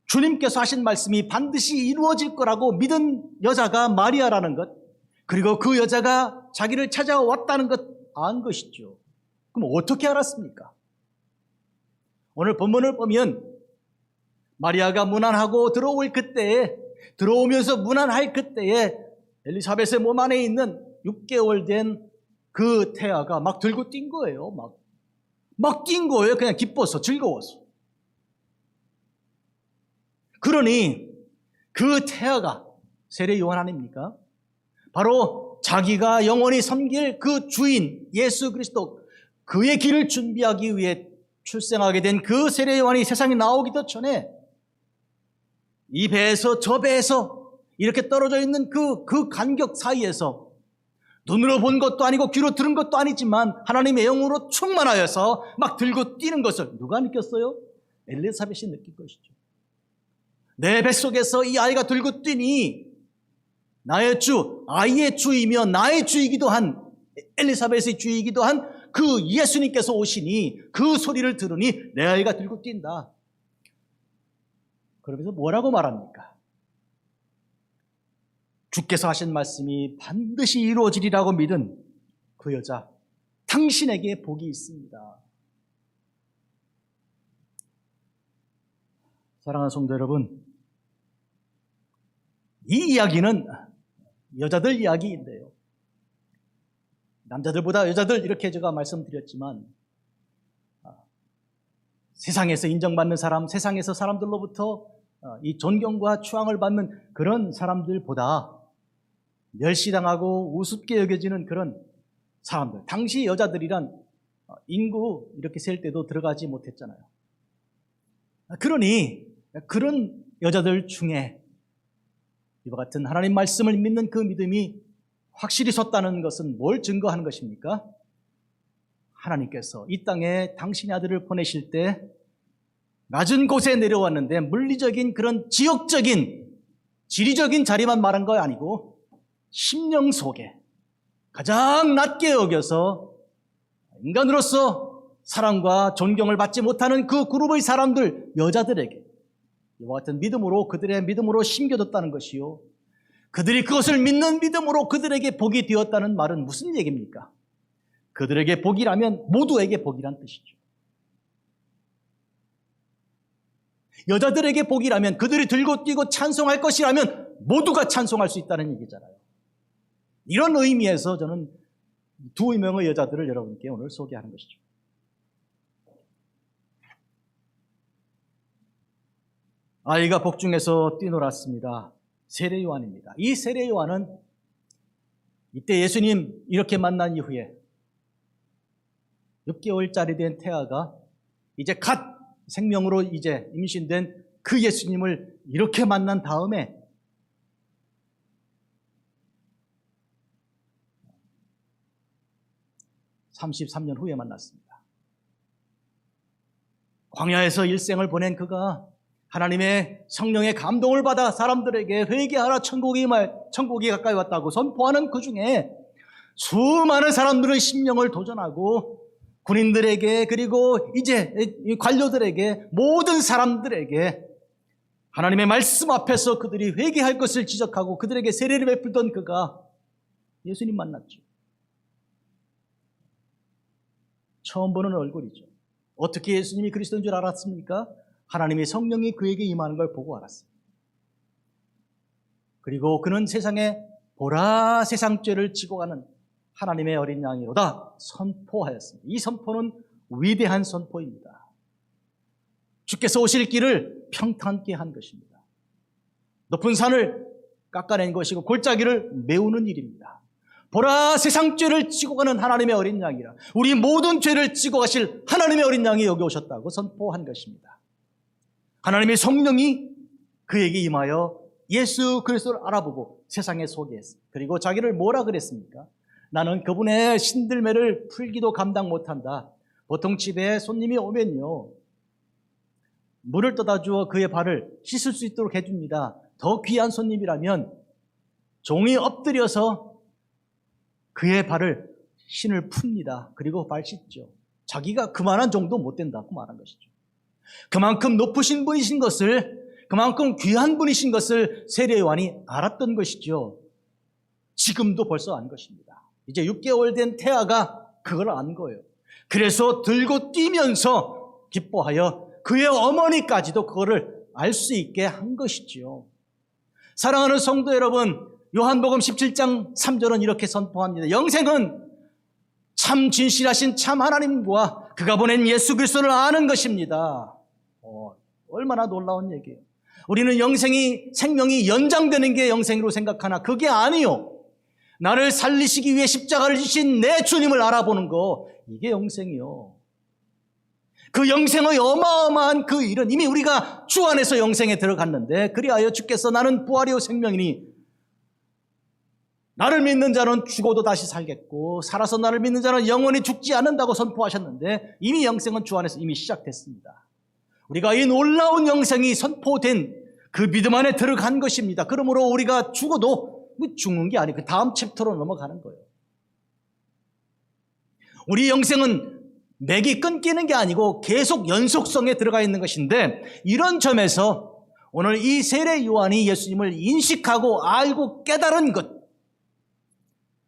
주님께서 하신 말씀이 반드시 이루어질 거라고 믿은 여자가 마리아라는 것, 그리고 그 여자가 자기를 찾아왔다는 것 안 것이죠. 그럼 어떻게 알았습니까? 오늘 본문을 보면 마리아가 문안하고 들어오면서 문안할 그때에 엘리사벳의 몸 안에 있는 6개월 된 그 태아가 막 들고 뛴 거예요. 막 뛴 거예요. 그냥 기뻐서, 즐거워서. 그러니 그 태아가 세례 요한 아닙니까? 바로 자기가 영원히 섬길 그 주인 예수 그리스도, 그의 길을 준비하기 위해 출생하게 된 그 세례 요한이 세상에 나오기도 전에 이 배에서 저 배에서 이렇게 떨어져 있는 그 간격 사이에서 눈으로 본 것도 아니고 귀로 들은 것도 아니지만 하나님의 영으로 충만하여서 막 들고 뛰는 것을 누가 느꼈어요? 엘리사벳이 느낀 것이죠. 내 뱃속에서 이 아이가 들고 뛰니 나의 주, 아이의 주이며 나의 주이기도 한, 엘리사벳의 주이기도 한 그 예수님께서 오시니 그 소리를 들으니 내 아이가 들고 뛴다. 그러면서 뭐라고 말합니까? 주께서 하신 말씀이 반드시 이루어지리라고 믿은 그 여자, 당신에게 복이 있습니다. 사랑하는 성도 여러분, 이 이야기는 여자들 이야기인데요. 남자들보다 여자들 이렇게 제가 말씀드렸지만 세상에서 인정받는 사람, 세상에서 사람들로부터 이 존경과 추앙을 받는 그런 사람들보다 멸시당하고 우습게 여겨지는 그런 사람들, 당시 여자들이란 인구 이렇게 셀 때도 들어가지 못했잖아요. 그러니 그런 여자들 중에 이와 같은 하나님 말씀을 믿는 그 믿음이 확실히 섰다는 것은 뭘 증거하는 것입니까? 하나님께서 이 땅에 당신의 아들을 보내실 때 낮은 곳에 내려왔는데 물리적인 그런 지역적인 지리적인 자리만 말한 거 아니고 심령 속에 가장 낮게 여겨서 인간으로서 사랑과 존경을 받지 못하는 그 그룹의 사람들, 여자들에게 이와 같은 믿음으로, 그들의 믿음으로 심겨졌다는 것이요, 그들이 그것을 믿는 믿음으로 그들에게 복이 되었다는 말은 무슨 얘기입니까? 그들에게 복이라면 모두에게 복이란 뜻이죠. 여자들에게 복이라면, 그들이 들고 뛰고 찬송할 것이라면 모두가 찬송할 수 있다는 얘기잖아요. 이런 의미에서 저는 두 명의 여자들을 여러분께 오늘 소개하는 것이죠. 아이가 복중에서 뛰놀았습니다. 세례 요한입니다. 이 세례 요한은 이때 예수님 이렇게 만난 이후에 6개월짜리 된 태아가 이제 갓 생명으로 이제 임신된 그 예수님을 이렇게 만난 다음에 (33년) 후에 만났습니다. 광야에서 일생을 보낸 그가 하나님의 성령의 감동을 받아 사람들에게 회개하라, 천국이 가까이 왔다고 선포하는 그 중에 수많은 사람들의 심령을 도전하고 군인들에게, 그리고 이제 관료들에게, 모든 사람들에게 하나님의 말씀 앞에서 그들이 회개할 것을 지적하고 그들에게 세례를 베풀던 그가 예수님 만났죠. 처음 보는 얼굴이죠. 어떻게 예수님이 그리스도인 줄 알았습니까? 하나님의 성령이 그에게 임하는 걸 보고 알았어요. 그리고 그는 세상에 보라 세상 죄를 지고 가는 하나님의 어린 양이로다 선포하였습니다. 이 선포는 위대한 선포입니다. 주께서 오실 길을 평탄케 한 것입니다. 높은 산을 깎아낸 것이고 골짜기를 메우는 일입니다. 보라 세상 죄를 지고 가는 하나님의 어린 양이라, 우리 모든 죄를 지고 가실 하나님의 어린 양이 여기 오셨다고 선포한 것입니다. 하나님의 성령이 그에게 임하여 예수 그리스도를 알아보고 세상에 소개했습니다. 그리고 자기를 뭐라 그랬습니까? 나는 그분의 신들매를 풀기도 감당 못한다. 보통 집에 손님이 오면요, 물을 떠다 주어 그의 발을 씻을 수 있도록 해줍니다. 더 귀한 손님이라면 종이 엎드려서 그의 발을 신을 풉니다. 그리고 발 씻죠. 자기가 그만한 정도 못 된다고 말한 것이죠. 그만큼 높으신 분이신 것을, 그만큼 귀한 분이신 것을 세례 요한이 알았던 것이죠. 지금도 벌써 안 것입니다. 이제 6개월 된 태아가 그걸 안 거예요. 그래서 들고 뛰면서 기뻐하여 그의 어머니까지도 그거를 알 수 있게 한 것이죠. 사랑하는 성도 여러분, 요한복음 17장 3절은 이렇게 선포합니다. 영생은 참 진실하신 참 하나님과 그가 보낸 예수 그리스도를 아는 것입니다. 얼마나 놀라운 얘기예요. 우리는 생명이 연장되는 게 영생으로 생각하나 그게 아니요. 나를 살리시기 위해 십자가를 지신 내 주님을 알아보는 거, 이게 영생이요. 그 영생의 어마어마한 그 일은 이미 우리가 주 안에서 영생에 들어갔는데, 그리하여 주께서 나는 부활이요 생명이니 나를 믿는 자는 죽어도 다시 살겠고 살아서 나를 믿는 자는 영원히 죽지 않는다고 선포하셨는데, 이미 영생은 주 안에서 이미 시작됐습니다. 우리가 이 놀라운 영생이 선포된 그 믿음 안에 들어간 것입니다. 그러므로 우리가 죽어도 죽는 게 아니고 그 다음 챕터로 넘어가는 거예요. 우리 영생은 맥이 끊기는 게 아니고 계속 연속성에 들어가 있는 것인데, 이런 점에서 오늘 이 세례 요한이 예수님을 인식하고 알고 깨달은 것,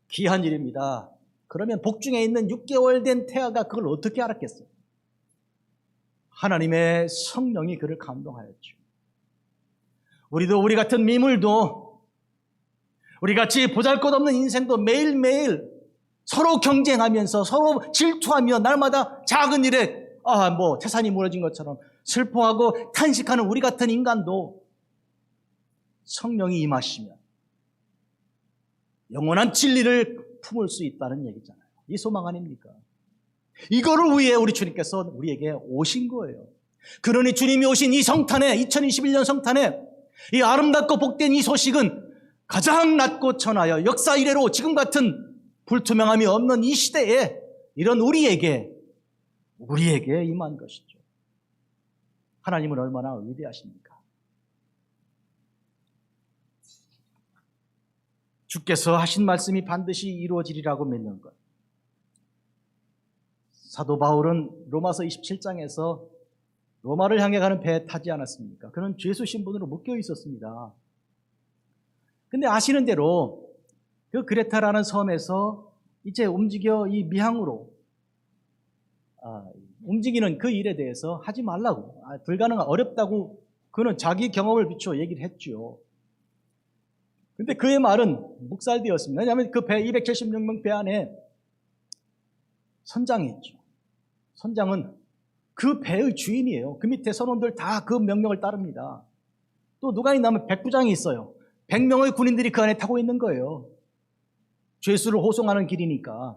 귀한 일입니다. 그러면 복중에 있는 6개월 된 태아가 그걸 어떻게 알았겠어요? 하나님의 성령이 그를 감동하였죠. 우리도, 우리 같은 미물도, 우리같이 보잘것없는 인생도 매일매일 서로 경쟁하면서 서로 질투하며 날마다 작은 일에 태산이 무너진 것처럼 슬퍼하고 탄식하는 우리 같은 인간도 성령이 임하시면 영원한 진리를 품을 수 있다는 얘기잖아요. 이 소망 아닙니까? 이거를 위해 우리 주님께서 우리에게 오신 거예요. 그러니 주님이 오신 이 성탄에, 2021년 성탄에 이 아름답고 복된 이 소식은 가장 낮고 천하여 역사 이래로 지금 같은 불투명함이 없는 이 시대에 이런 우리에게 임한 것이죠. 하나님은 얼마나 위대하십니까? 주께서 하신 말씀이 반드시 이루어지리라고 믿는 것. 사도 바울은 로마서 27장에서 로마를 향해 가는 배에 타지 않았습니까? 그는 죄수 신분으로 묶여 있었습니다. 근데 아시는 대로 그 그레타라는 섬에서 이제 움직여 이 미항으로 움직이는 그 일에 대해서 하지 말라고, 불가능한, 어렵다고 그는 자기 경험을 비추어 얘기를 했죠. 근데 그의 말은 묵살되었습니다. 왜냐하면 그 배 276명 배 안에 선장이 있죠. 선장은 그 배의 주인이에요. 그 밑에 선원들 다 그 명령을 따릅니다. 또 누가 있냐면 백부장이 있어요. 100명의 군인들이 그 안에 타고 있는 거예요. 죄수를 호송하는 길이니까.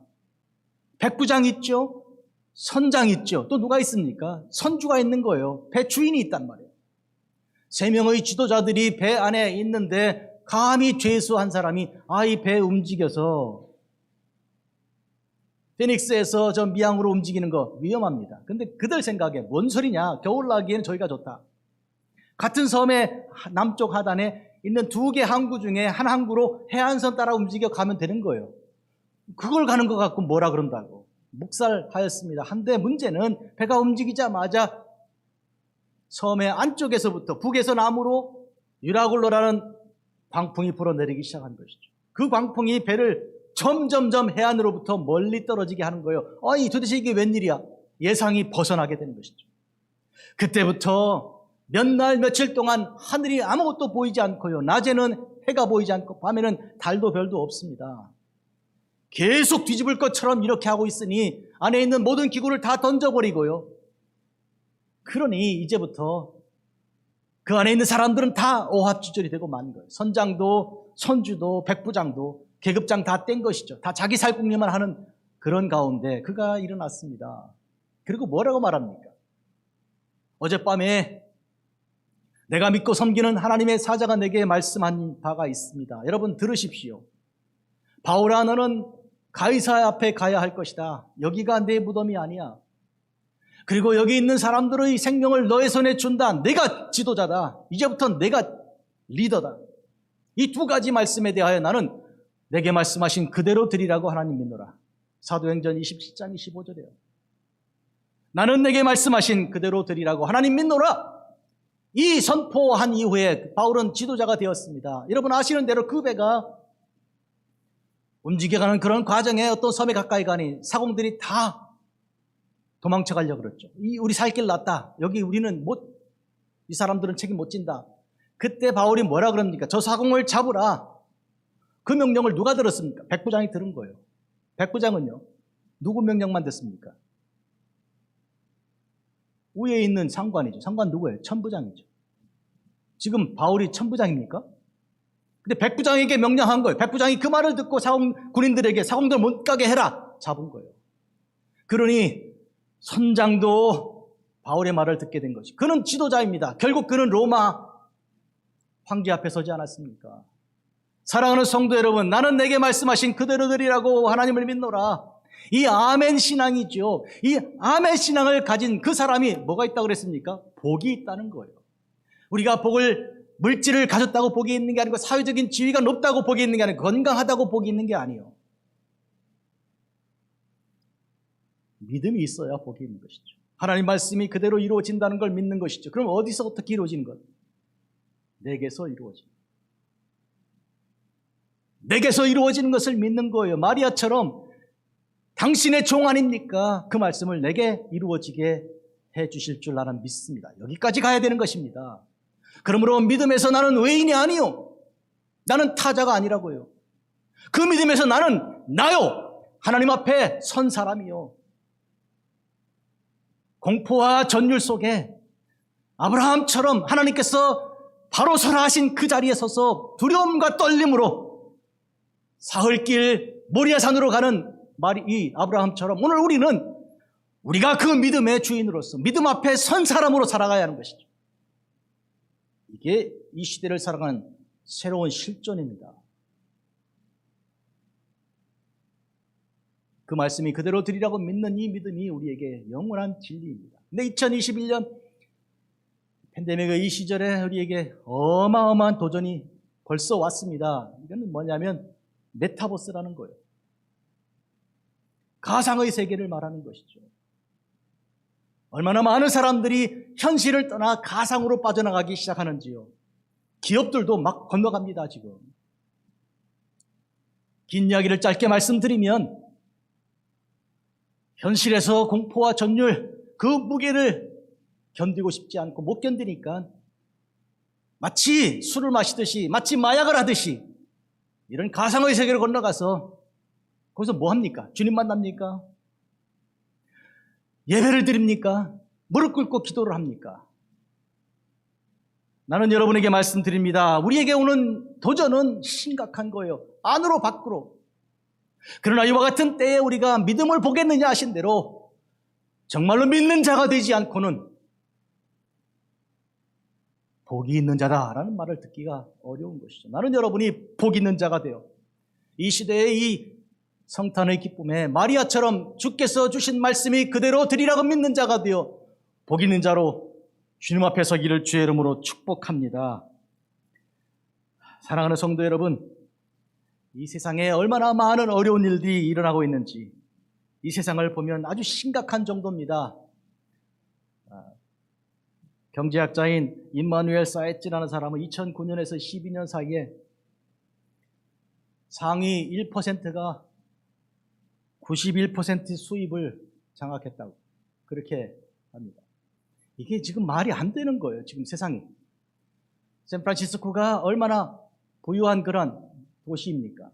백부장 있죠. 선장 있죠. 또 누가 있습니까? 선주가 있는 거예요. 배 주인이 있단 말이에요. 3명의 지도자들이 배 안에 있는데 감히 죄수 한 사람이 이 배 움직여서 피닉스에서 저 미항으로 움직이는 거 위험합니다. 근데 그들 생각에 뭔 소리냐, 겨울 나기에는 저희가 좋다. 같은 섬의 남쪽 하단에 있는 2개 항구 중에 한 항구로 해안선 따라 움직여 가면 되는 거예요. 그걸 가는 것 같고 뭐라 그런다고 묵살하였습니다. 한데 문제는 배가 움직이자마자 섬의 안쪽에서부터 북에서 남으로 유라굴로라는 광풍이 불어내리기 시작한 것이죠. 그 광풍이 배를 점점점 해안으로부터 멀리 떨어지게 하는 거예요. 도대체 이게 웬일이야? 예상이 벗어나게 되는 것이죠. 그때부터 몇 날 며칠 동안 하늘이 아무것도 보이지 않고요. 낮에는 해가 보이지 않고 밤에는 달도 별도 없습니다. 계속 뒤집을 것처럼 이렇게 하고 있으니 안에 있는 모든 기구를 다 던져버리고요. 그러니 이제부터 그 안에 있는 사람들은 다 오합지졸이 되고 만 거예요. 선장도 선주도 백부장도 계급장 다 뗀 것이죠. 다 자기 살궁리만 하는 그런 가운데 그가 일어났습니다. 그리고 뭐라고 말합니까? 어젯밤에 내가 믿고 섬기는 하나님의 사자가 내게 말씀한 바가 있습니다. 여러분 들으십시오. 바울아, 너는 가이사 앞에 가야 할 것이다. 여기가 내 무덤이 아니야. 그리고 여기 있는 사람들의 생명을 너의 손에 준다. 내가 지도자다. 이제부터 내가 리더다. 이 2가지 말씀에 대하여 나는 내게 말씀하신 그대로 드리라고 하나님 믿노라. 사도행전 27장 25절이에요. 나는 내게 말씀하신 그대로 드리라고 하나님 믿노라. 이 선포한 이후에 바울은 지도자가 되었습니다. 여러분 아시는 대로 그 배가 움직여가는 그런 과정에 어떤 섬에 가까이 가니 사공들이 다 도망쳐 가려고 그랬죠. 우리 살 길 났다. 여기 우리는 이 사람들은 책임 못 진다. 그때 바울이 뭐라 그럽니까? 저 사공을 잡으라. 그 명령을 누가 들었습니까? 백부장이 들은 거예요. 백부장은요, 누구 명령만 듣습니까? 위에 있는 상관이죠. 상관 누구예요? 천부장이죠. 지금 바울이 천부장입니까? 근데 백부장에게 명령한 거예요. 백부장이 그 말을 듣고 군인들에게 사공들 못 가게 해라. 잡은 거예요. 그러니 선장도 바울의 말을 듣게 된 것이. 그는 지도자입니다. 결국 그는 로마 황제 앞에 서지 않았습니까? 사랑하는 성도 여러분, 나는 내게 말씀하신 그대로 되리라고 하나님을 믿노라. 이 아멘 신앙이죠. 이 아멘 신앙을 가진 그 사람이 뭐가 있다고 그랬습니까? 복이 있다는 거예요. 우리가 물질을 가졌다고 복이 있는 게 아니고, 사회적인 지위가 높다고 복이 있는 게 아니고, 건강하다고 복이 있는 게 아니에요. 믿음이 있어야 복이 있는 것이죠. 하나님 말씀이 그대로 이루어진다는 걸 믿는 것이죠. 그럼 어디서 어떻게 이루어지는 것? 내게서 이루어지는 것. 내게서 이루어지는 것을 믿는 거예요. 마리아처럼 당신의 종 아닙니까? 그 말씀을 내게 이루어지게 해 주실 줄 나는 믿습니다. 여기까지 가야 되는 것입니다. 그러므로 믿음에서 나는 외인이 아니요, 나는 타자가 아니라고요. 그 믿음에서 나는 나요, 하나님 앞에 선 사람이요. 공포와 전율 속에 아브라함처럼 하나님께서 바로 서라 하신 그 자리에 서서 두려움과 떨림으로 사흘길 모리아산으로 가는 이 아브라함처럼 오늘 우리는 우리가 그 믿음의 주인으로서 믿음 앞에 선 사람으로 살아가야 하는 것이죠. 이게 이 시대를 살아가는 새로운 실존입니다. 그 말씀이 그대로 드리라고 믿는 이 믿음이 우리에게 영원한 진리입니다. 근데 2021년 팬데믹의 이 시절에 우리에게 어마어마한 도전이 벌써 왔습니다. 이건 뭐냐면 메타버스라는 거예요. 가상의 세계를 말하는 것이죠. 얼마나 많은 사람들이 현실을 떠나 가상으로 빠져나가기 시작하는지요. 기업들도 막 건너갑니다, 지금. 긴 이야기를 짧게 말씀드리면 현실에서 공포와 전율, 그 무게를 견디고 싶지 않고 못 견디니까 마치 술을 마시듯이, 마치 마약을 하듯이 이런 가상의 세계로 건너가서 거기서 뭐 합니까? 주님 만납니까? 예배를 드립니까? 무릎 꿇고 기도를 합니까? 나는 여러분에게 말씀드립니다. 우리에게 오는 도전은 심각한 거예요. 안으로 밖으로. 그러나 이와 같은 때에 우리가 믿음을 보겠느냐 하신 대로 정말로 믿는 자가 되지 않고는 복이 있는 자다라는 말을 듣기가 어려운 것이죠. 나는 여러분이 복 있는 자가 되어 이 시대의 이 성탄의 기쁨에 마리아처럼 주께서 주신 말씀이 그대로 드리라고 믿는 자가 되어 복 있는 자로 주님 앞에 서기를 주의 이름으로 축복합니다. 사랑하는 성도 여러분, 이 세상에 얼마나 많은 어려운 일들이 일어나고 있는지 이 세상을 보면 아주 심각한 정도입니다. 경제학자인 임마누엘 사에츠라는 사람은 2009년에서 12년 사이에 상위 1%가 91% 수입을 장악했다고 그렇게 합니다. 이게 지금 말이 안 되는 거예요. 지금 세상이. 샌프란시스코가 얼마나 부유한 그런 도시입니까?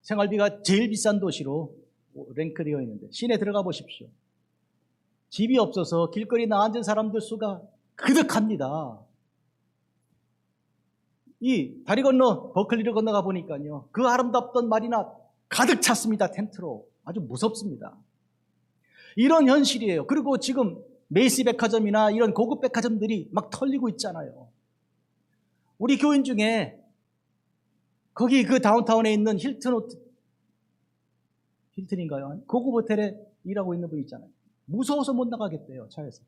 생활비가 제일 비싼 도시로 랭크되어 있는데 시내 들어가 보십시오. 집이 없어서 길거리 나 앉은 사람들 수가 그득합니다. 이 다리 건너 버클리를 건너가 보니까요, 그 아름답던 마리나 가득 찼습니다. 텐트로. 아주 무섭습니다. 이런 현실이에요. 그리고 지금 메이시 백화점이나 이런 고급 백화점들이 막 털리고 있잖아요. 우리 교인 중에 거기 그 다운타운에 있는 힐튼인가요? 고급 호텔에 일하고 있는 분 있잖아요. 무서워서 못 나가겠대요, 차에서.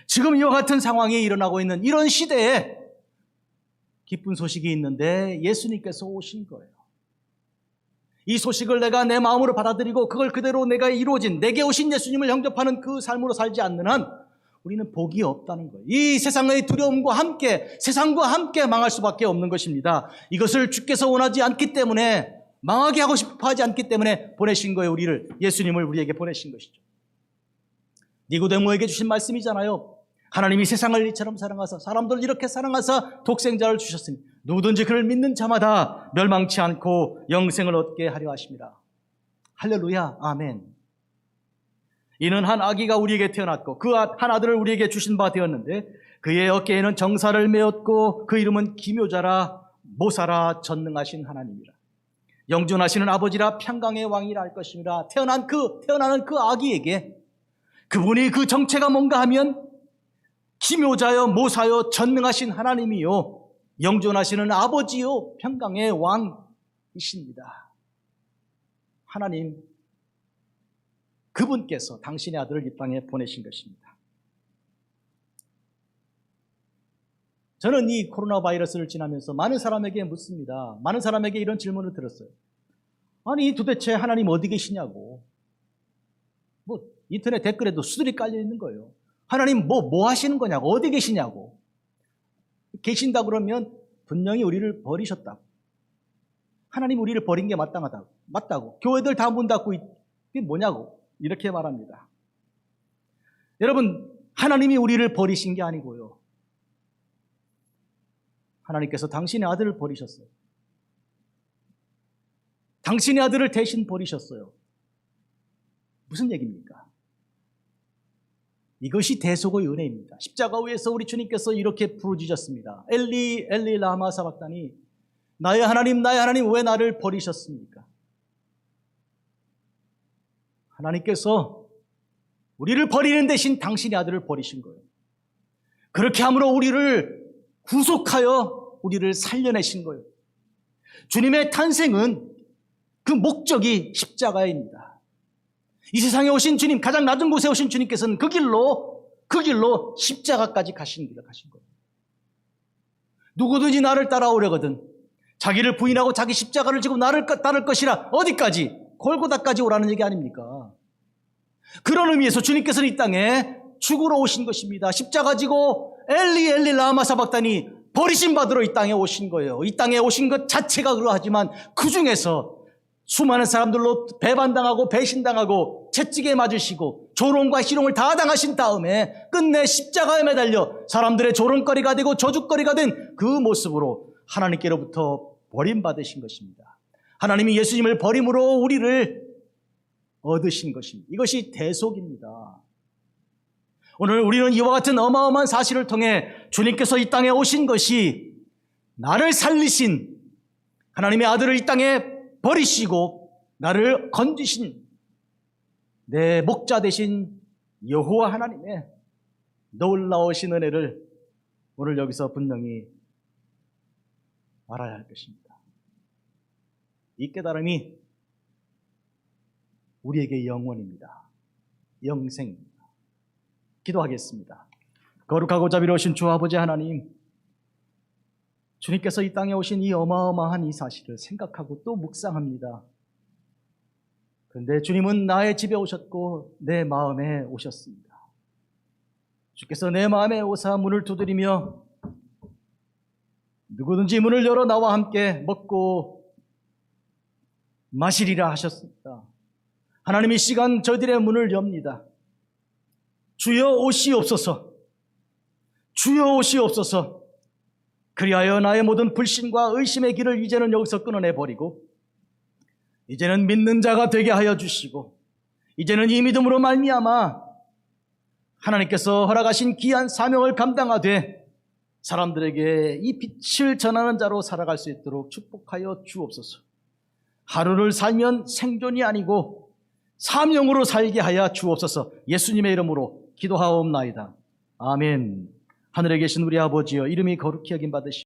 지금 이와 같은 상황이 일어나고 있는 이런 시대에 기쁜 소식이 있는데 예수님께서 오신 거예요. 이 소식을 내가 내 마음으로 받아들이고 그걸 그대로 내가 이루어진 내게 오신 예수님을 영접하는 그 삶으로 살지 않는 한 우리는 복이 없다는 거예요. 이 세상의 두려움과 함께, 세상과 함께 망할 수밖에 없는 것입니다. 이것을 주께서 원하지 않기 때문에, 망하게 하고 싶어 하지 않기 때문에 보내신 거예요. 예수님을 우리에게 보내신 것이죠. 니고데모에게 주신 말씀이잖아요. 하나님이 세상을 이처럼 사랑하사 사람들을 이렇게 사랑하사 독생자를 주셨으니 누구든지 그를 믿는 자마다 멸망치 않고 영생을 얻게 하려 하십니다. 할렐루야, 아멘. 이는 한 아기가 우리에게 태어났고 그 한 아들을 우리에게 주신 바 되었는데 그의 어깨에는 정사를 메었고 그 이름은 기묘자라 모사라 전능하신 하나님이라. 영존하시는 아버지라 평강의 왕이라 할 것이라. 태어나는 그 아기에게 그분이 그 정체가 뭔가 하면 기묘자여 모사여 전능하신 하나님이요 영존하시는 아버지요 평강의 왕이십니다. 하나님, 그분께서 당신의 아들을 이 땅에 보내신 것입니다. 저는 이 코로나 바이러스를 지나면서 많은 사람에게 묻습니다. 많은 사람에게 이런 질문을 들었어요. 아니 도대체 하나님 어디 계시냐고. 인터넷 댓글에도 수들이 깔려 있는 거예요. 하나님 뭐 하시는 거냐고, 어디 계시냐고. 계신다 그러면 분명히 우리를 버리셨다고. 하나님 우리를 버린 게 맞다고. 교회들 다 문 닫고 이게 뭐냐고 이렇게 말합니다. 여러분, 하나님이 우리를 버리신 게 아니고요. 하나님께서 당신의 아들을 버리셨어요. 당신의 아들을 대신 버리셨어요. 무슨 얘기입니까? 이것이 대속의 은혜입니다. 십자가 위에서 우리 주님께서 이렇게 부르짖었습니다. 엘리 엘리 라마 사박다니, 나의 하나님 왜 나를 버리셨습니까? 하나님께서 우리를 버리는 대신 당신의 아들을 버리신 거예요. 그렇게 함으로 우리를 구속하여 우리를 살려내신 거예요. 주님의 탄생은 그 목적이 십자가입니다. 이 세상에 오신 주님, 가장 낮은 곳에 오신 주님께서는 그 길로 십자가까지 가신 거예요. 누구든지 나를 따라오려거든 자기를 부인하고 자기 십자가를 지고 나를 따를 것이라. 어디까지? 골고다까지 오라는 얘기 아닙니까? 그런 의미에서 주님께서는 이 땅에 죽으러 오신 것입니다. 십자가 지고 엘리 엘리 라마 사박다니, 버리심 받으러 이 땅에 오신 거예요. 이 땅에 오신 것 자체가 그러하지만 그 중에서 수많은 사람들로 배반당하고 배신당하고 채찍에 맞으시고 조롱과 희롱을 다 당하신 다음에 끝내 십자가에 매달려 사람들의 조롱거리가 되고 저주거리가 된 그 모습으로 하나님께로부터 버림받으신 것입니다. 하나님이 예수님을 버림으로 우리를 얻으신 것입니다. 이것이 대속입니다. 오늘 우리는 이와 같은 어마어마한 사실을 통해 주님께서 이 땅에 오신 것이 나를 살리신 하나님의 아들을 이 땅에 버리시고 나를 건지신 내 목자 되신 여호와 하나님의 놀라우신 은혜를 오늘 여기서 분명히 알아야 할 것입니다. 이 깨달음이 우리에게 영원입니다. 영생입니다. 기도하겠습니다. 거룩하고 자비로우신 주 아버지 하나님, 주님께서 이 땅에 오신 이 어마어마한 이 사실을 생각하고 또 묵상합니다. 그런데 주님은 나의 집에 오셨고 내 마음에 오셨습니다. 주께서 내 마음에 오사 문을 두드리며 누구든지 문을 열어 나와 함께 먹고 마시리라 하셨습니다. 하나님 이 시간 저희들의 문을 엽니다. 주여 오시옵소서. 주여 오시옵소서. 그리하여 나의 모든 불신과 의심의 길을 이제는 여기서 끊어내버리고 이제는 믿는 자가 되게 하여 주시고 이제는 이 믿음으로 말미암아 하나님께서 허락하신 귀한 사명을 감당하되 사람들에게 이 빛을 전하는 자로 살아갈 수 있도록 축복하여 주옵소서. 하루를 살면 생존이 아니고 사명으로 살게 하여 주옵소서. 예수님의 이름으로 기도하옵나이다. 아멘. 하늘에 계신 우리 아버지여, 이름이 거룩히 여김 받으시옵소서.